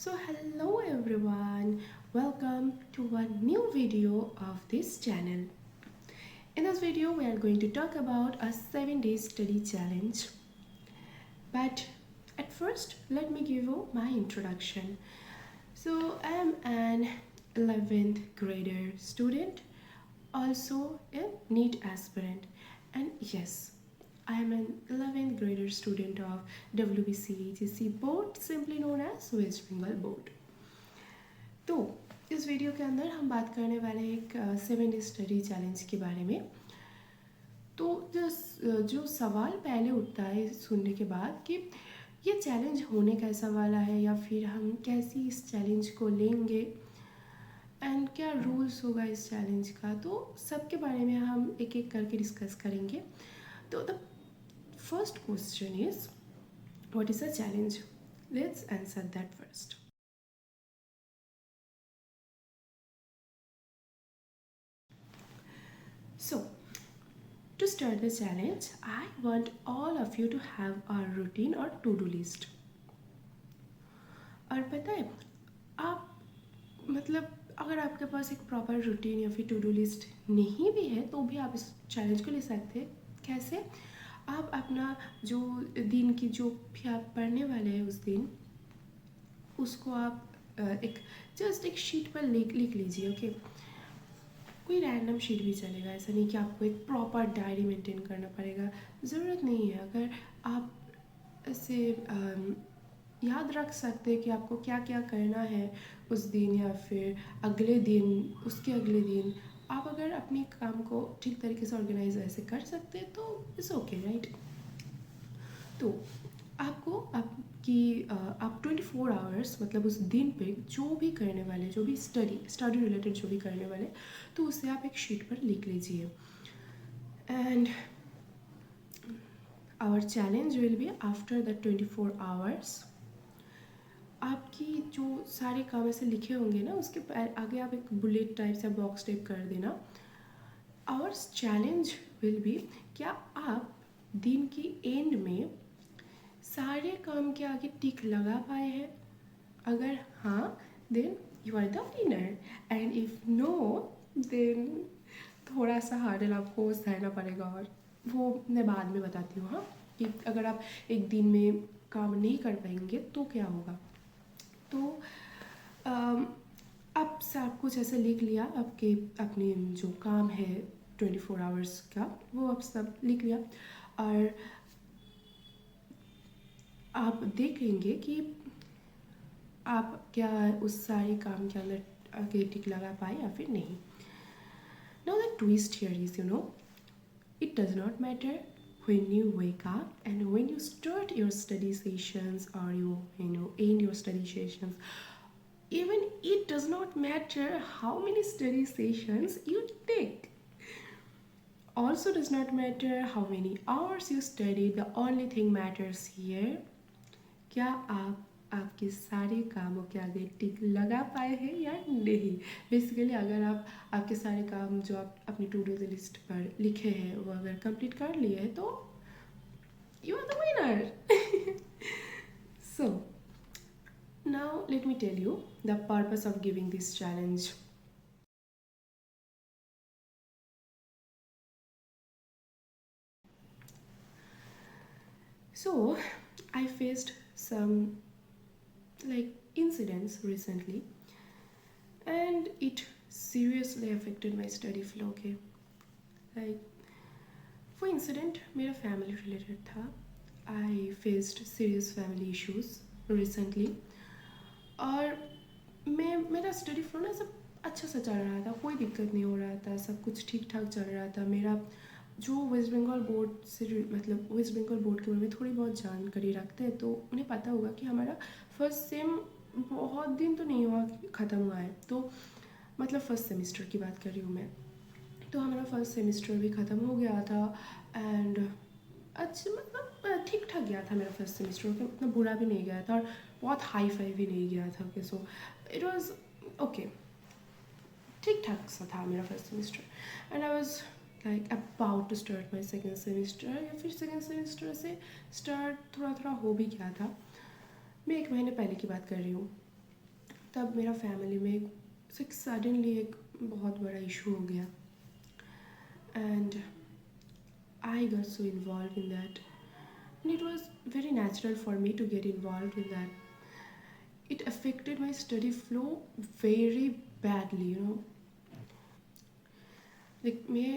So hello everyone, welcome to a new video of this channel. In this video we are going to talk about a 7-day study challenge. But at first let me give you my introduction. So I am an 11th grader student, also a NEET aspirant, and yes, I am an 11th grader student of WBCHSC board, simply known as West Bengal board. तो इस video के अंदर हम बात करने वाले हैं एक 7 डे स्टडी चैलेंज के बारे में। तो जो सवाल पहले उठता है सुनने के बाद कि ये चैलेंज होने कैसा वाला है, या फिर हम कैसी इस चैलेंज को लेंगे एंड क्या रूल्स होगा इस चैलेंज का, तो सबके बारे में हम एक एक करके डिस्कस करेंगे। तो the first question is what is a challenge? Let's answer that first. So, to start the challenge, I want all of you to have a routine or to-do list. और पता है, आप मतलब अगर आपके पास एक प्रॉपर रूटीन या फिर टू डू लिस्ट नहीं भी है तो भी आप इस चैलेंज को ले सकते हैं। कैसे? आप अपना जो दिन की जो भी आप पढ़ने वाले हैं उस दिन, उसको आप एक जस्ट एक शीट पर लिख लीजिए। ओके, कोई रैंडम शीट भी चलेगा, ऐसा नहीं कि आपको एक प्रॉपर डायरी मेंटेन करना पड़ेगा, ज़रूरत नहीं है। अगर आप ऐसे याद रख सकते हैं कि आपको क्या क्या करना है उस दिन या फिर अगले दिन, उसके अगले दिन, आप अगर अपने काम को ठीक तरीके से ऑर्गेनाइज ऐसे कर सकते हैं तो इट्स ओके, राइट। तो आपको आप 24 आवर्स मतलब उस दिन पे जो भी करने वाले, जो भी स्टडी रिलेटेड जो भी करने वाले, तो उसे आप एक शीट पर लिख लीजिए। And our challenge will be after the 24 hours आपकी जो सारे काम ऐसे लिखे होंगे ना, उसके आगे आप एक बुलेट टाइप से बॉक्स टाइप कर देना। आवर चैलेंज विल बी, क्या आप दिन की एंड में सारे काम के आगे टिक लगा पाए हैं? अगर हाँ, then you are the winner, and if no, then थोड़ा सा हार्डल आपको सहना पड़ेगा, और वो मैं बाद में बताती हूँ। हाँ, कि अगर आप एक दिन में काम नहीं कर पाएंगे तो क्या होगा। तो आप सब कुछ ऐसे लिख लिया, आपके अपने जो काम है 24 आवर्स का, वो आप सब लिख लिया, और आप देखेंगे कि आप क्या उस सारे काम के अंदर आगे टिक लगा पाए या फिर नहीं। Now the twist here is, it does not matter when you wake up and when you start your study sessions, or you end your study sessions. Even it does not matter how many study sessions you take. Also does not matter how many hours you study. The only thing matters here, क्या आप आपके सारे कामों के आगे टिक लगा पाए हैं या नहीं। बेसिकली अगर आप आपके सारे काम जो आप अपनी टू डू लिस्ट पर लिखे हैं वो अगर कंप्लीट कर लिए हैं तो you are the winner. So now let me tell you the purpose of giving this challenge. So I faced some incidents recently, and it seriously affected my study flow. Okay, वो incident मेरा family related था। I faced serious family issues recently, और मेरा steady flow ना सब अच्छा सा चल रहा था, कोई दिक्कत नहीं हो रहा था, सब कुछ ठीक ठाक चल रहा था। मेरा जो वेस्ट बंगाल बोर्ड से मतलब वेस्ट बंगाल बोर्ड के बारे में थोड़ी बहुत जानकारी रखते हैं तो उन्हें पता होगा कि हमारा फर्स्ट सेम बहुत दिन तो नहीं हुआ ख़त्म हुआ है। तो मतलब फर्स्ट सेमेस्टर की बात कर रही हूँ मैं। तो हमारा फर्स्ट सेमेस्टर भी ख़त्म हो गया था, एंड अच्छा मतलब ठीक ठाक गया था मेरा फर्स्ट सेमेस्टर। ओके, उतना बुरा भी नहीं गया था और बहुत हाई फाई भी नहीं गया था। Okay, so it was okay, ठीक ठाक सा था मेरा first semester. And I was about to start my second semester, या फिर सेकेंड सेमेस्टर से स्टार्ट थोड़ा थोड़ा हो भी गया था। मैं 1 महीने पहले की बात कर रही हूँ। तब मेरा फैमिली में एक सडनली एक बहुत बड़ा इशू हो गया and I got so involve in that and it was very natural for me to get involve in that. It affected my study flow very badly, you know. Like मैं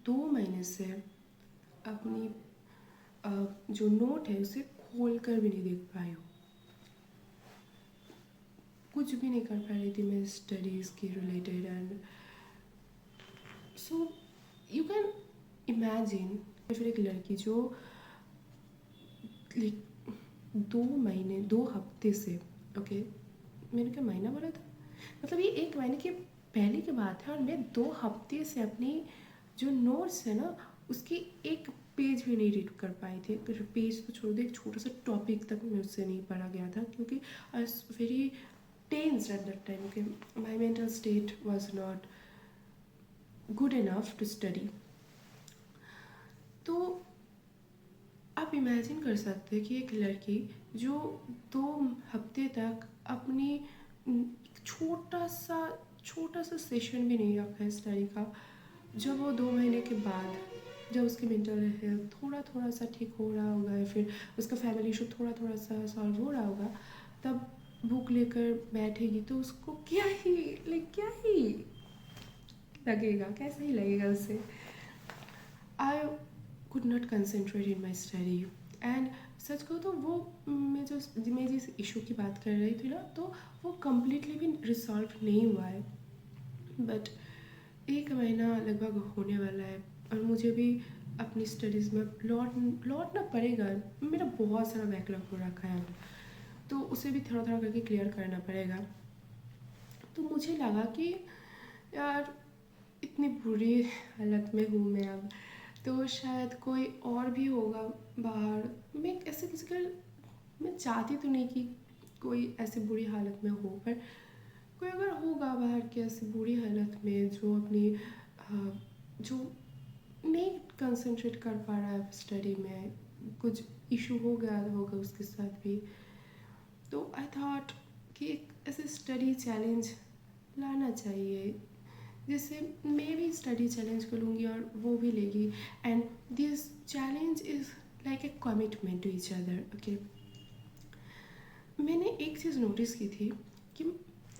2 महीने से अपनी जो नोट है उसे खोल कर भी नहीं देख पाई हूँ. कुछ भी नहीं कर पा रही थी मैं स्टडीज़ के related. And so you can imagine फिर एक लड़की जो लाइक 2 महीने 2 हफ्ते से ओके मैंने क्या महीना बोला था, मतलब ये 1 महीने की पहले की बात है और मैं 2 हफ्ते से अपनी जो नोट्स है ना उसकी एक पेज भी नहीं रीड कर पाई थी. पेज तो छोड़ दे, एक छोटा सा टॉपिक तक मुझसे नहीं पढ़ा गया था क्योंकि I was very tensed at that time. Okay my mental state was not good enough to study. तो आप इमेजिन कर सकते हैं कि एक लड़की जो 2 हफ्ते तक अपनी छोटा सा सेशन भी नहीं रखा है स्टडी का, जब वो 2 महीने के बाद जब उसकी मेंटल हेल्थ थोड़ा सा ठीक हो रहा होगा या फिर उसका फैमिली इशू थोड़ा सा सॉल्व हो रहा होगा, तब बुक लेकर बैठेगी तो उसको क्या ही लगेगा, कैसा ही लगेगा उसे. I could not concentrate in my study. And such कहूँ तो वो मैं जिस इशू की बात कर रही थी ना, तो वो कम्प्लीटली भी रिसॉल्व नहीं हुआ है. बट 1 महीना लगभग होने वाला है और मुझे भी अपनी स्टडीज़ में लौटना पड़ेगा. मेरा बहुत सारा बैकलॉग हो रखा है तो उसे भी थोड़ा करके क्लियर करना पड़ेगा. तो मुझे लगा कि यार इतनी बुरी हालत में हूँ मैं अब, तो शायद कोई और भी होगा बाहर. मैं ऐसे मैं चाहती तो नहीं कि कोई ऐसी बुरी हालत में हो, पर कोई अगर होगा बाहर की ऐसी बुरी हालत में जो अपनी जो नहीं कंसंट्रेट कर पा रहा है स्टडी में, कुछ इशू हो गया होगा उसके साथ भी. तो आई थॉट कि एक ऐसे स्टडी चैलेंज लाना चाहिए जिससे मैं भी स्टडी चैलेंज को लूँगी और वो भी लेगी. And this challenge is like a commitment to each other. Okay मैंने एक चीज़ नोटिस की थी कि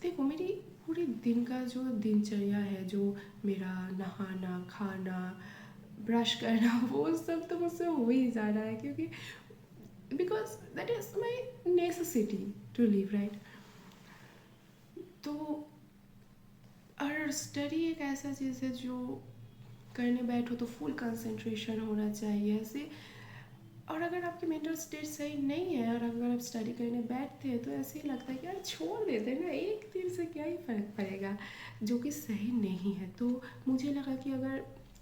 देखो मेरी पूरे दिन का जो दिनचर्या है, जो मेरा नहाना खाना ब्रश करना वो सब तो मुझसे हो ही जा रहा है क्योंकि because that is my necessity to live right. तो और स्टडी एक ऐसा चीज़ है जो करने बैठो तो फुल कंसंट्रेशन होना चाहिए ऐसे. और अगर आपकी मेंटल स्टेट सही नहीं है और अगर आप स्टडी करने बैठते हैं तो ऐसे ही लगता है कि यार छोड़ देते हैं ना, एक दिन से क्या ही फ़र्क पड़ेगा, जो कि सही नहीं है. तो मुझे लगा कि अगर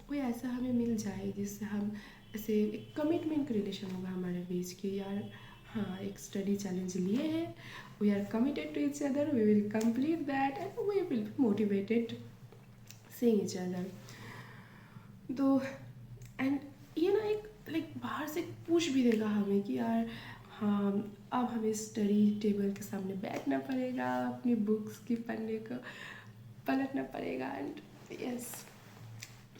कोई ऐसा हमें मिल जाए जिससे हम ऐसे एक कमिटमेंट का रिलेशन होगा हमारे बीच कि यार हाँ एक स्टडी चैलेंज लिए हैं, we are committed to each other, we will complete that and we will be motivated seeing each other. तो एंड ये ना एक लाइक बाहर से पुश भी देगा हमें कि यार हाँ अब हमें स्टडी टेबल के सामने बैठना पड़ेगा, अपनी बुक्स की पन्ने को पलटना पड़ेगा. And yes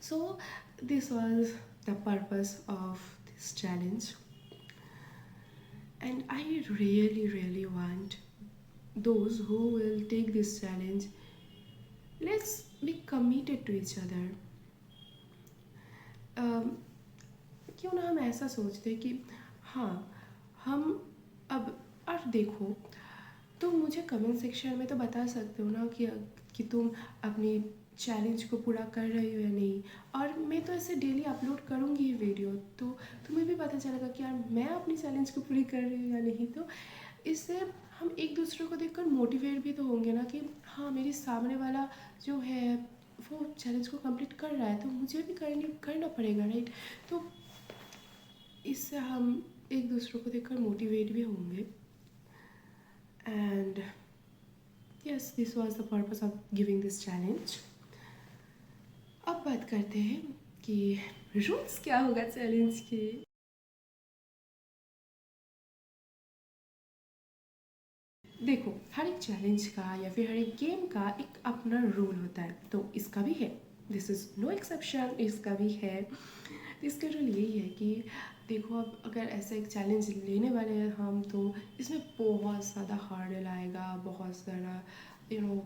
so this was the purpose of this challenge and I really want those who will take this challenge, let's be committed to each other. क्यों ना हम ऐसा सोचते हैं कि हाँ हम अब और देखो तो मुझे कमेंट सेक्शन में तो बता सकते हो ना कि तुम अपनी चैलेंज को पूरा कर रही हो या नहीं. और मैं तो ऐसे डेली अपलोड करूँगी ये वीडियो तो तुम्हें भी पता चलेगा कि यार मैं अपनी चैलेंज को पूरी कर रही हूँ या नहीं. तो इससे हम एक दूसरे को देखकर मोटिवेट भी तो होंगे ना कि हाँ मेरे सामने वाला जो है वो चैलेंज को कंप्लीट कर रहा है तो मुझे भी करना पड़ेगा राइट. तो इससे हम एक दूसरे को देखकर मोटिवेट भी होंगे. And yes this was the purpose of giving this challenge. अब बात करते हैं कि रूल्स क्या होगा चैलेंज के. देखो, हर एक चैलेंज का या फिर हर एक गेम का एक अपना रूल होता है, तो इसका भी है। दिस इज़ नो एक्सेप्शन, इसका भी है। तो इसका रूल यही है कि देखो, अब अगर ऐसा एक चैलेंज लेने वाले हैं हम, तो इसमें बहुत ज़्यादा हार्डल आएगा, बहुत ज़्यादा यू नो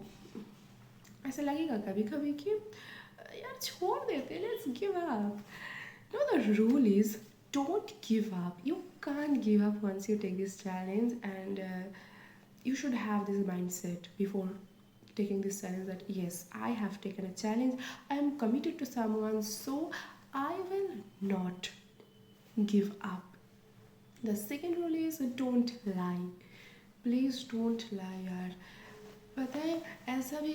ऐसा लगेगा कभी कभी कि यार छोड़ देते, let's give up. No, the rule is don't give up. You can't give up once you take this challenge, and you should have this mindset before taking this challenge that yes, I have taken a challenge, I am committed to someone, so I will not give up. The second rule is don't lie. Please don't lie यार. पता है, ऐसा भी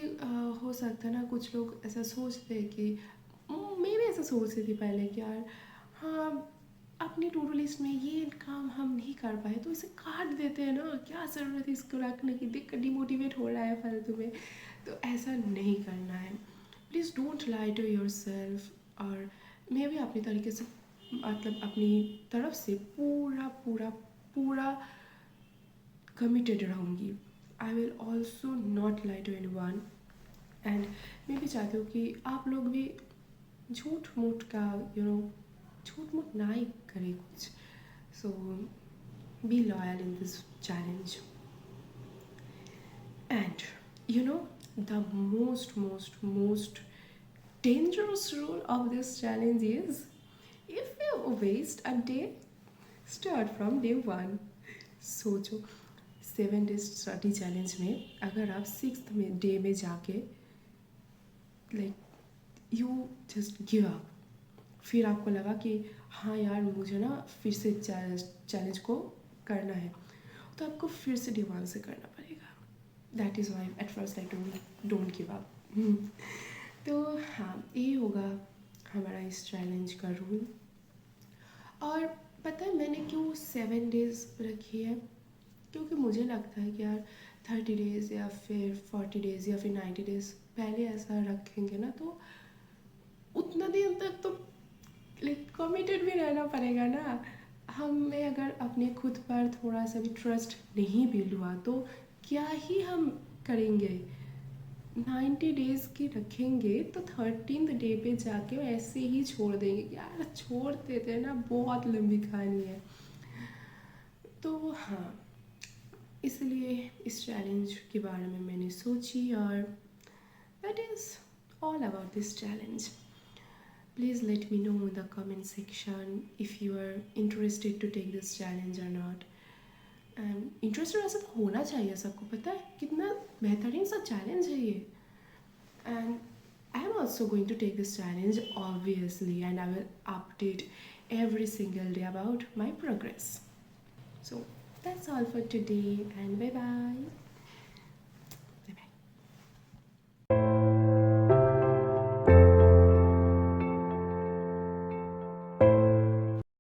हो सकता है ना, कुछ लोग ऐसा सोचते हैं कि मैं भी ऐसा सोचती थी पहले कि यार हाँ, अपनी टू डू लिस्ट में ये काम हम नहीं कर पाए तो इसे काट देते हैं ना, क्या ज़रूरत है इसको रखने की, देख कर डिमोटिवेट हो रहा है फालतू में। तो ऐसा नहीं करना है। Please don't lie to yourself. और मैं भी अपनी तरीके से, मतलब अपनी तरफ से पूरा पूरा पूरा कमिटेड रहूँगी। I will also not lie to anyone. And मैं भी चाहती हूँ कि आप लोग भी झूठ मूठ का झूठ मूठ ना ही करें कुछ। So be loyal in this challenge. And the most dangerous rule of this challenge is, if you waste a day, start from day one. सोचो, 7 days स्टडी चैलेंज में अगर आप 6th में डे में जाके like you just give up, फिर आपको लगा कि हाँ यार मुझे ना फिर से चैलेंज को करना है, तो आपको फिर से डे वन से करना पड़ेगा। That is why at first I don't give up. तो हाँ, ये होगा हमारा इस चैलेंज का रूल। और पता है मैंने क्यों 7 days रखी है? क्योंकि मुझे लगता है कि यार 30 days या फिर 40 days या फिर 90 days पहले ऐसा रखेंगे ना, तो उतना दिन तक तो लाइक कमिटेड भी रहना पड़ेगा ना। हमें अगर अपने खुद पर थोड़ा सा भी ट्रस्ट नहीं बिल्ड हुआ तो क्या ही हम करेंगे। 90 days की रखेंगे तो 13th डे पे जाके ऐसे ही छोड़ देंगे, यार छोड़ देते हैं ना, बहुत लंबी कहानी है। तो हाँ, इसलिए इस चैलेंज के बारे में मैंने सोची, और that is all about this challenge. Please let me know in the comment section if you are interested to take this challenge or not. And interested वैसे तो होना चाहिए सबको, पता है कितना बेहतरीन सा चैलेंज है ये। And I am also going to take this challenge obviously, and I will update every single day about my progress. So that's all for today, and bye bye.